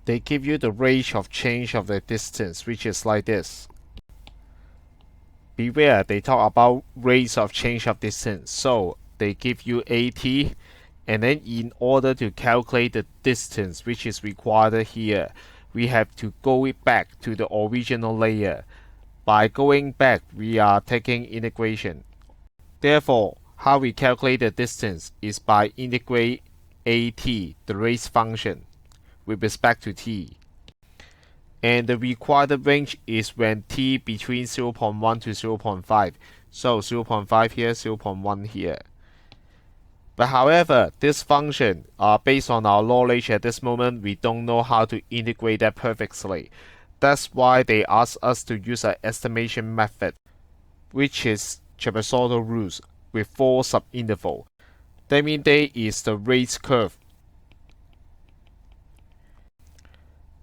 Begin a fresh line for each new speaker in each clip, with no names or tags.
they give you the rate of change of the distance, which is like this. Beware, they talk about rates of change of distance. So they give you AT, and then in order to calculate the distance which is required here, we have to go back to the original layer. By going back, we are taking integration. Therefore, how we calculate the distance is by integrate AT, the rate function, with respect to t. And the required range is when t between 0.1 to 0.5. So 0.5 here, 0.1 here. But however, this function, based on our knowledge at this moment, we don't know how to integrate that perfectly. That's why they ask us to use an estimation method, which is trapezoidal rules with 4 subintervals. That means there is the rate curve.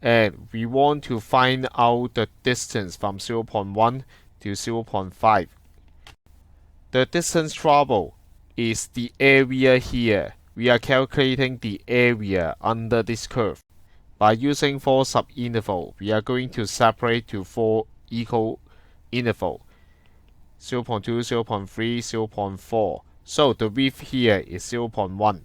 And we want to find out the distance from 0.1 to 0.5. The distance trouble is the area here. We are calculating the area under this curve. By using 4 subintervals, we are going to separate to 4 equal intervals. 0.2, 0.3, 0.4. So the width here is 0.1.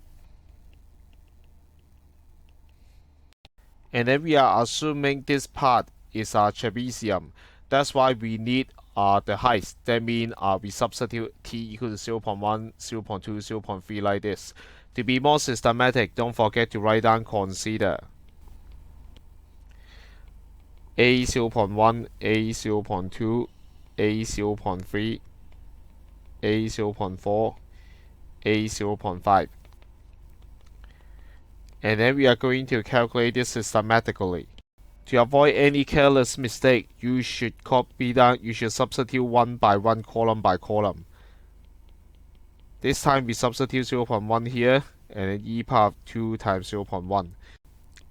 And then we are assuming this part is a trapezium. That's why we need the height. That means we substitute t equal to 0.1, 0.2, 0.3 like this. To be more systematic, don't forget to write down consider a 0.1, a 0.2, a 0.3, a 0.4, a 0.5. And then we are going to calculate this systematically. To avoid any careless mistake, you should copy down, you should substitute one by one, column by column. This time we substitute 0.1 here, and then e power 2 times 0.1.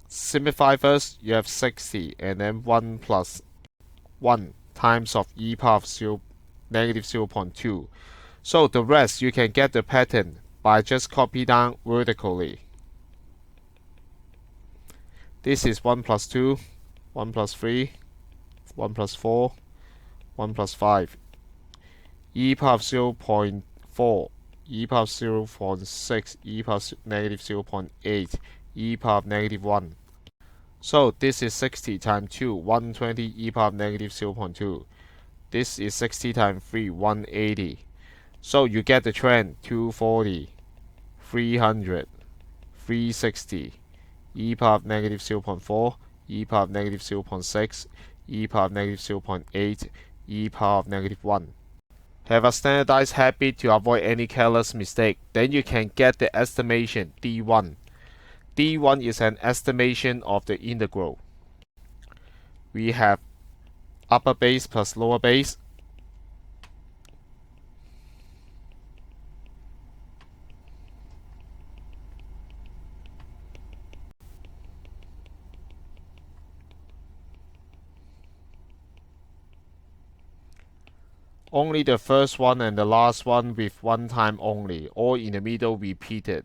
Simplify first, you have 60, and then 1 plus 1 times of e power of negative 0.2. So the rest you can get the pattern by just copy down vertically. This is 1 plus 2, 1 plus 3, 1 plus 4, 1 plus 5. E power of 0.4, e power of 0.6, e power of negative 0.8, e power of negative 1. So this is 60 times 2, 120 e power of negative 0.2. This is 60 times 3, 180. So you get the trend, 240, 300, 360. E power of negative 0.4, e power of negative 0.6, e power of negative 0.8, e power of negative 1. Have a standardized habit to avoid any careless mistake. Then you can get the estimation D1. D1 is an estimation of the integral. We have upper base plus lower base. Only the first one and the last one with one time only, or in the middle repeated.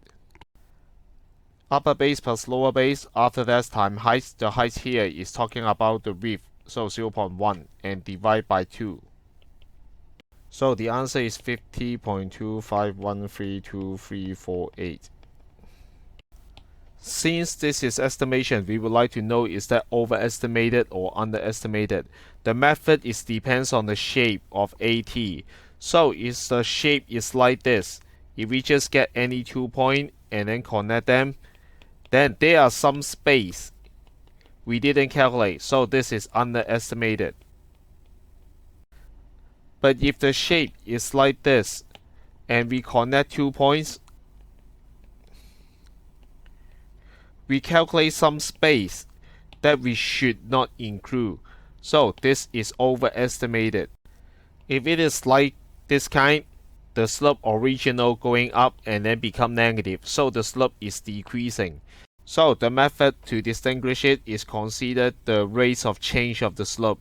Upper base plus lower base, after that time height, the height here is talking about the width, so 0.1, and divide by 2. So the answer is 50.2513238. Since this is estimation, we would like to know is that overestimated or underestimated. The method depends on the shape of AT. So if the shape is like this, if we just get any 2 points and then connect them, then there are some space we didn't calculate, so this is underestimated. But if the shape is like this and we connect 2 points, we calculate some space that we should not include, so this is overestimated. If it is like this kind, the slope original going up and then become negative, so the slope is decreasing. So the method to distinguish it is consider the rate of change of the slope.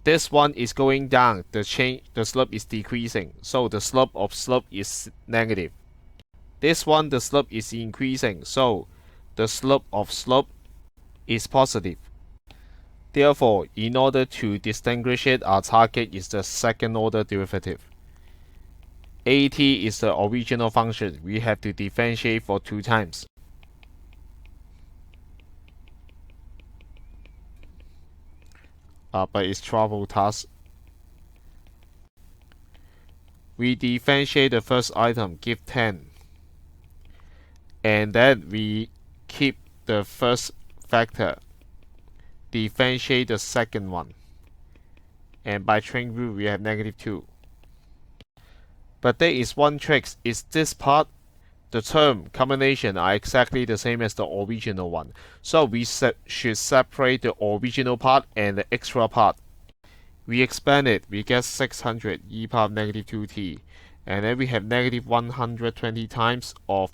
This one is going down, the slope is decreasing, so the slope is negative. This one, the slope is increasing, so the slope of slope is positive. Therefore, in order to distinguish it, our target is the second order derivative. At is the original function. We have to differentiate for 2 times. But it's trouble task. We differentiate the first item, give 10. And then we keep the first factor, differentiate the second one. And by chain rule, we have -2. But there is one trick, is this part, the term combination are exactly the same as the original one. So we should separate the original part and the extra part. We expand it, we get 600 e power -2t. And then we have -120 times of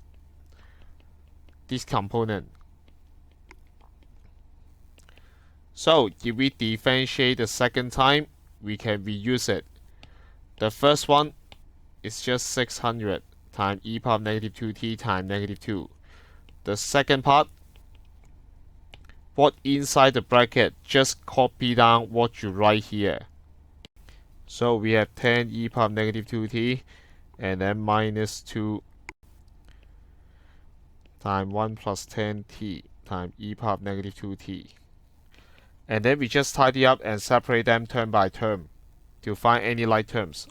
this component. So if we differentiate the second time, we can reuse it. The first one is just 600 times e power -2t times -2. The second part, what inside the bracket, just copy down what you write here. So we have 10 e power -2t and then -2 times 1 plus 10t times e power -2t. And then we just tidy up and separate them term by term to find any like terms.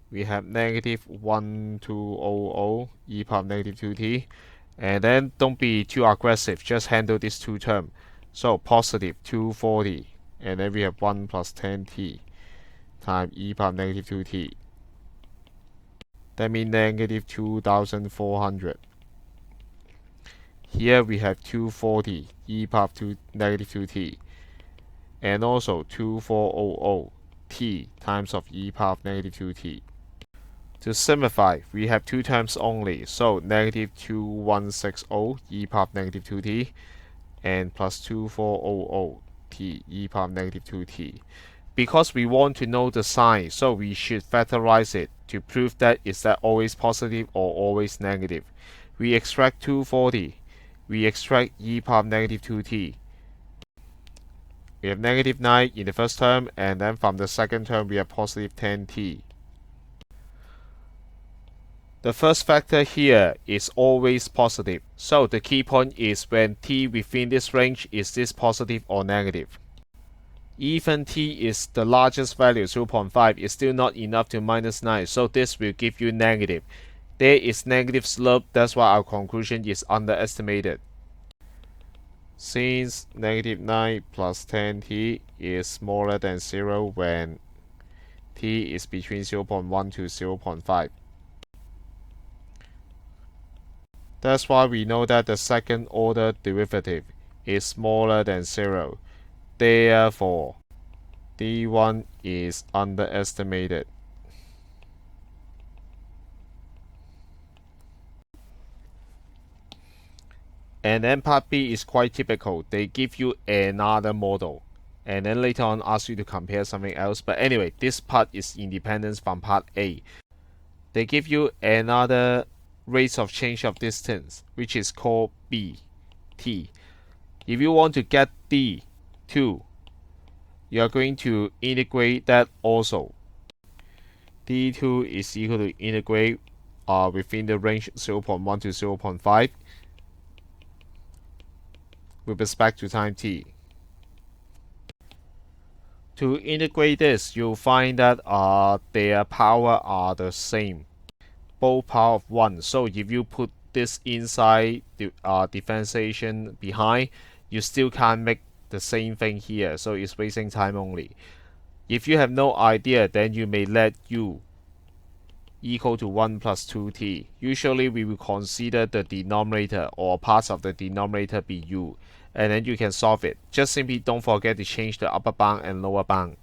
We have -1200 e power -2t. And then don't be too aggressive, just handle these two terms. So positive 240. And then we have 1 plus 10t times e power -2t. That means -2400. Here we have 240 e power -2t. And also 2400 t times of e power -2t. To simplify, we have two terms only, so -2160 e power -2t and plus 2400 t e power -2t. Because we want to know the sign, so we should factorize it to prove that is that always positive or always negative. We extract 240, we extract e power -2t. We have -9 in the first term, and then from the second term we have positive 10t. The first factor here is always positive, so the key point is when t within this range, is this positive or negative. Even t is the largest value, 0.5, is still not enough to -9, so this will give you negative. There is negative slope, that's why our conclusion is underestimated. Since -9 plus 10t is smaller than 0 when t is between 0.1 to 0.5. That's why we know that the second order derivative is smaller than 0. Therefore, d1 is underestimated. And then part B is quite typical. They give you another model, and then later on ask you to compare something else. But anyway, this part is independent from part A. They give you another rate of change of distance, which is called B, T. If you want to get D2, you are going to integrate that also. D2 is equal to integrate within the range 0.1 to 0.5 with respect to time t. To integrate this, you'll find that their power are the same, both power of 1. So if you put this inside the differentiation behind, you still can't make the same thing here, so it's wasting time only. If you have no idea, then you may let u equal to 1 plus 2t. Usually we will consider the denominator or parts of the denominator be u, and then you can solve it. Just simply don't forget to change the upper bound and lower bound.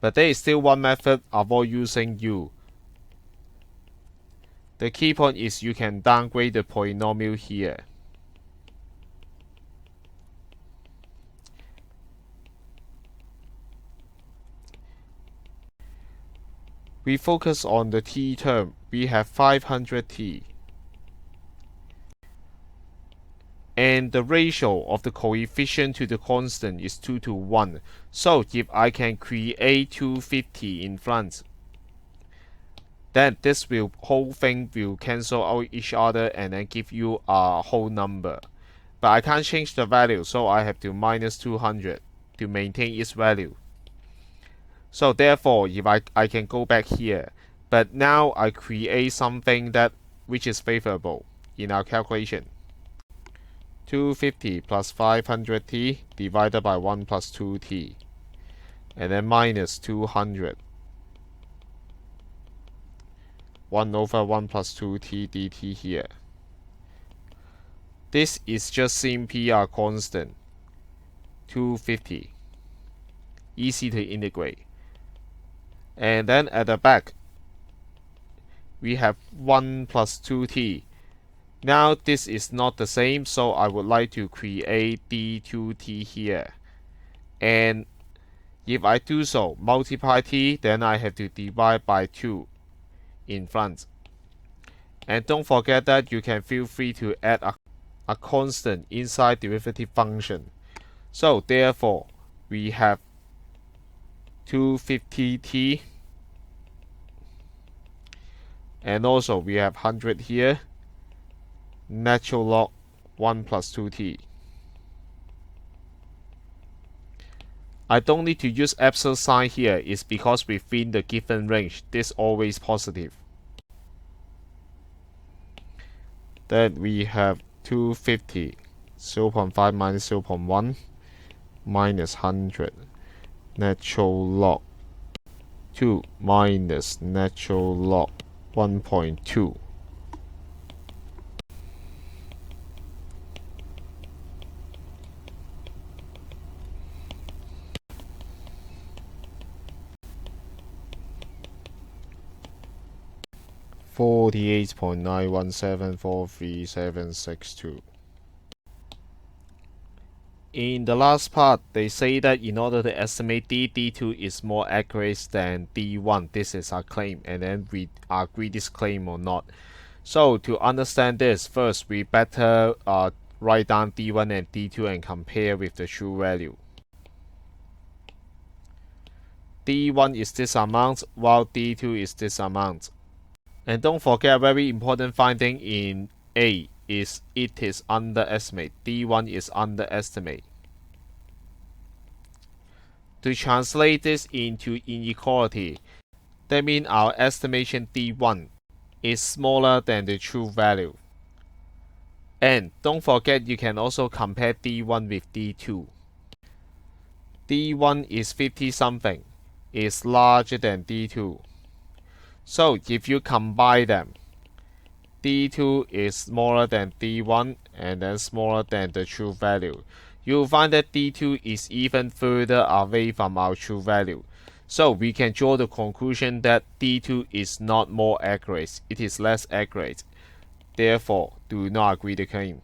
But there is still one method, avoid using u. The key point is you can downgrade the polynomial here. We focus on the t term. We have 500t. and the ratio of the coefficient to the constant is 2 to 1. So if I can create 250 in front, then this whole thing will cancel out each other and then give you a whole number. But I can't change the value, so I have to minus 200 to maintain its value. So therefore, if I can go back here, but now I create something that which is favorable in our calculation. 250 plus 500t divided by 1 plus 2t, and then minus 200. 1 over 1 plus 2t dt here. This is just simply a constant, 250. Easy to integrate. And then at the back, we have 1 plus 2t. Now this is not the same, so I would like to create d2t here. And if I do so, multiply t, then I have to divide by 2 in front. And don't forget that you can feel free to add a constant inside derivative function. So therefore, we have 250t, and also we have 100 here, natural log 1 plus 2t. I don't need to use absolute sign here, it's because within the given range, this is always positive. Then we have 250, 0.5 minus 0.1, minus 100, natural log 2 minus natural log 1.2. (48.91743.762). In the last part, they say that in order to estimate D2 is more accurate than D1. This is our claim, and then we agree this claim or not. So to understand this, first we better write down D1 and D2 and compare with the true value. D1 is this amount, while D2 is this amount. And don't forget a very important finding in A is it is underestimate. D1 is underestimate. To translate this into inequality, that means our estimation D1 is smaller than the true value. And don't forget you can also compare D1 with D2. D1 is 50 something, is larger than D2. So if you combine them, D2 is smaller than D1 and then smaller than the true value. You'll find that D2 is even further away from our true value. So we can draw the conclusion that D2 is not more accurate, it is less accurate. Therefore, do not agree the claim.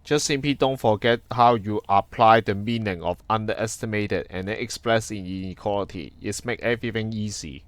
Just simply don't forget how you apply the meaning of underestimated and then express in inequality. It makes everything easy.